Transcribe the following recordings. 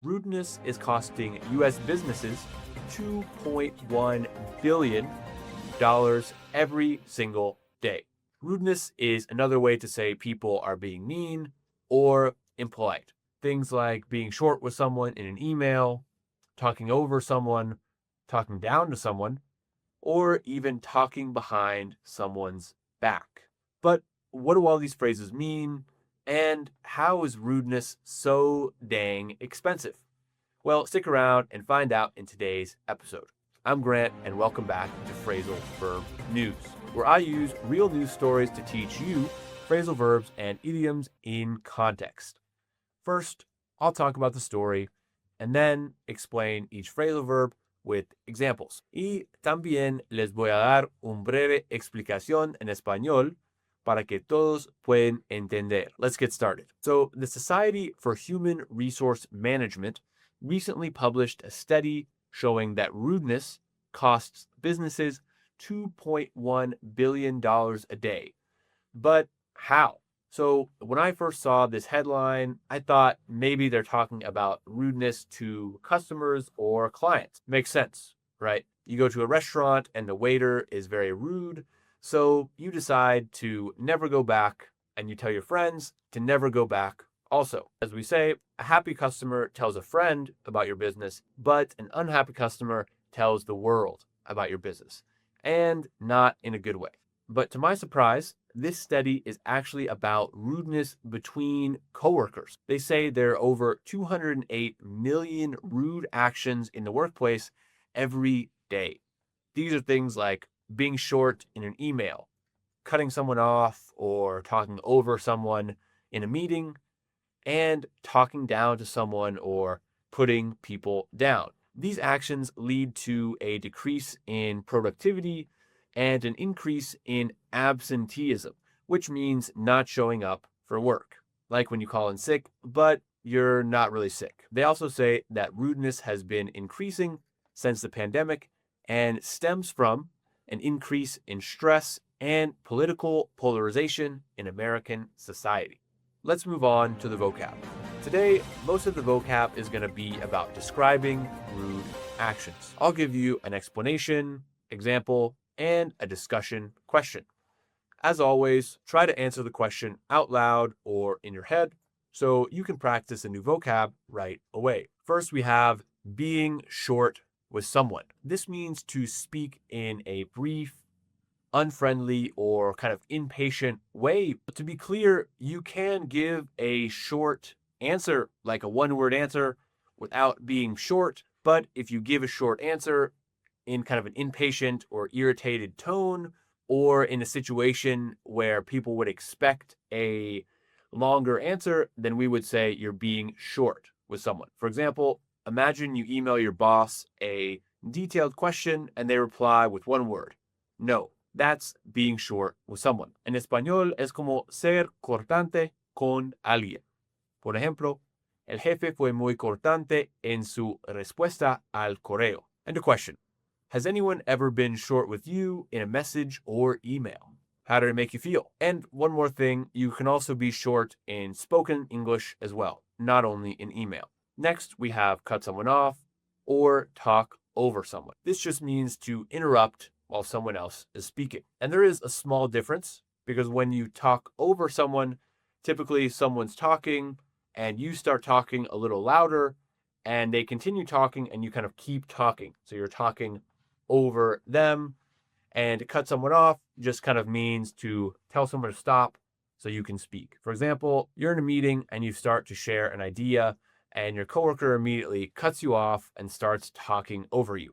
Rudeness is costing U.S. businesses $2.1 billion every single day. Rudeness is another way to say people are being mean or impolite. Things like being short with someone in an email, talking over someone, talking down to someone, or even talking behind someone's back. But what do all these phrases mean? And how is rudeness so dang expensive? Well, stick around and find out in today's episode. I'm Grant, and welcome back to Phrasal Verb News, where I use real news stories to teach you phrasal verbs and idioms in context. First, I'll talk about the story and then explain each phrasal verb with examples. Y también les voy a dar una breve explicación en español para que todos puedan entender. Let's get started. So, the Society for Human Resource Management recently published a study showing that rudeness costs businesses $2.1 billion a day. But how? So when I first saw this headline, I thought maybe they're talking about rudeness to customers or clients. Makes sense, right? You go to a restaurant and the waiter is very rude, so you decide to never go back and you tell your friends to never go back also. As we say, a happy customer tells a friend about your business, but an unhappy customer tells the world about your business, and not in a good way. But to my surprise, this study is actually about rudeness between coworkers. They say there are over 208 million rude actions in the workplace every day. These are things like being short in an email, cutting someone off, or talking over someone in a meeting, and talking down to someone or putting people down. These actions lead to a decrease in productivity and an increase in absenteeism, which means not showing up for work, like when you call in sick, but you're not really sick. They also say that rudeness has been increasing since the pandemic and stems from an increase in stress and political polarization in American society. Let's move on to the vocab. Today, most of the vocab is going to be about describing rude actions. I'll give you an explanation, example, and a discussion question. As always, try to answer the question out loud or in your head so you can practice a new vocab right away. First, we have being short with someone. This means to speak in a brief, unfriendly, or kind of impatient way. But to be clear, you can give a short answer, like a one-word answer, without being short. But if you give a short answer in kind of an impatient or irritated tone, or in a situation where people would expect a longer answer, then we would say you're being short with someone. For example, imagine you email your boss a detailed question and they reply with one word, no. That's being short with someone. En español es como ser cortante con alguien. Por ejemplo, el jefe fue muy cortante en su respuesta al correo. And a question. Has anyone ever been short with you in a message or email? How did it make you feel? And one more thing, you can also be short in spoken English as well, not only in email. Next, we have cut someone off or talk over someone. This just means to interrupt while someone else is speaking. And there is a small difference because when you talk over someone, typically someone's talking and you start talking a little louder and they continue talking and you kind of keep talking. So you're talking over them, and to cut someone off just kind of means to tell someone to stop so you can speak. For example, you're in a meeting and you start to share an idea and your coworker immediately cuts you off and starts talking over you.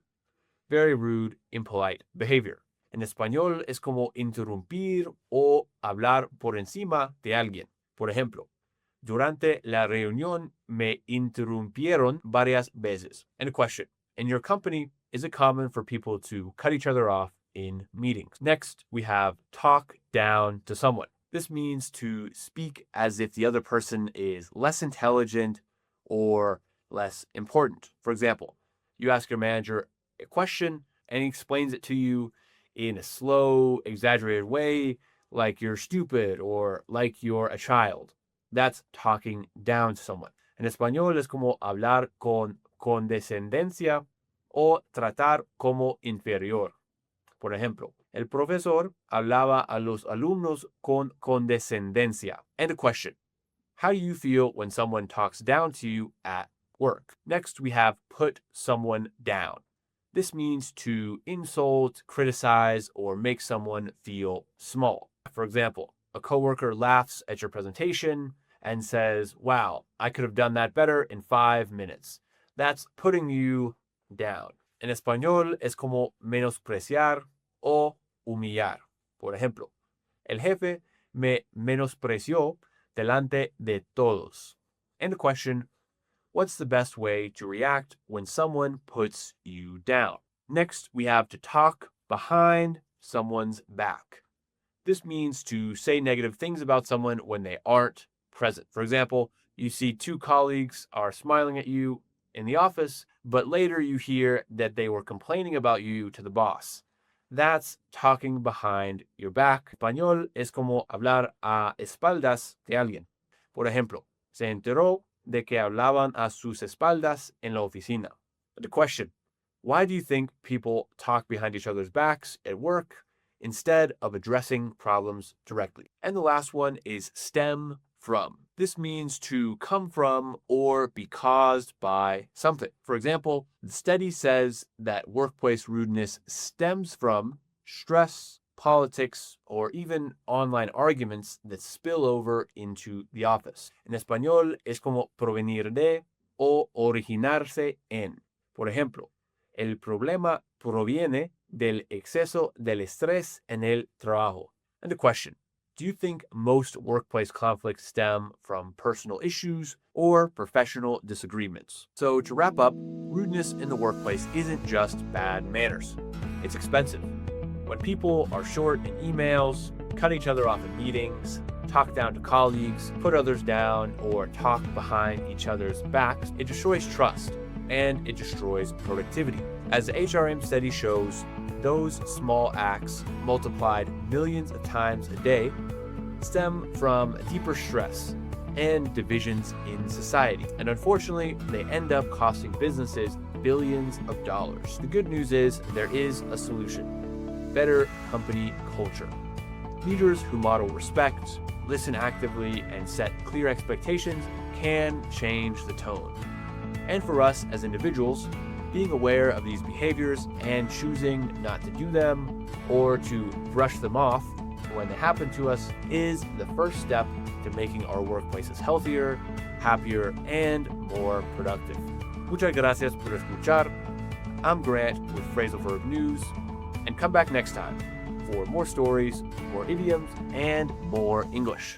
Very rude, impolite behavior. En español es como interrumpir o hablar por encima de alguien. Por ejemplo, durante la reunión me interrumpieron varias veces. And a question. In your company, is it common for people to cut each other off in meetings? Next, we have talk down to someone. This means to speak as if the other person is less intelligent or less important. For example, you ask your manager a question and he explains it to you in a slow, exaggerated way, like you're stupid or like you're a child. That's talking down to someone. En español es como hablar con condescendencia o tratar como inferior. Por ejemplo, el profesor hablaba a los alumnos con condescendencia. And a question: how do you feel when someone talks down to you at work? Next, we have put someone down. This means to insult, criticize, or make someone feel small. For example, a coworker laughs at your presentation and says, "Wow, I could have done that better in 5 minutes." That's putting you down. En español es como menospreciar o humillar. Por ejemplo, el jefe me menospreció delante de todos. And the question: what's the best way to react when someone puts you down? Next, we have to talk behind someone's back. This means to say negative things about someone when they aren't present. For example, you see two colleagues are smiling at you in the office, but later you hear that they were complaining about you to the boss. That's talking behind your back. Español es como hablar a espaldas de alguien. Por ejemplo, se enteró de que hablaban a sus espaldas en la oficina. The question: why do you think people talk behind each other's backs at work instead of addressing problems directly? And the last one is stem from. This means to come from or be caused by something. For example, the study says that workplace rudeness stems from stress, politics, or even online arguments that spill over into the office. En español es como provenir de o originarse en. Por ejemplo, el problema proviene del exceso del estrés en el trabajo. And the question: do you think most workplace conflicts stem from personal issues or professional disagreements? So to wrap up, rudeness in the workplace isn't just bad manners. It's expensive. When people are short in emails, cut each other off in meetings, talk down to colleagues, put others down, or talk behind each other's backs, it destroys trust and it destroys productivity. As the HRM study shows, those small acts, multiplied millions of times a day, stem from deeper stress and divisions in society. And unfortunately, they end up costing businesses billions of dollars. The good news is there is a solution: better company culture. Leaders who model respect, listen actively, and set clear expectations can change the tone. And for us as individuals, being aware of these behaviors and choosing not to do them or to brush them off when they happen to us is the first step to making our workplaces healthier, happier, and more productive. Muchas gracias por escuchar. I'm Grant with Phrasal Verb News, and come back next time for more stories, more idioms, and more English.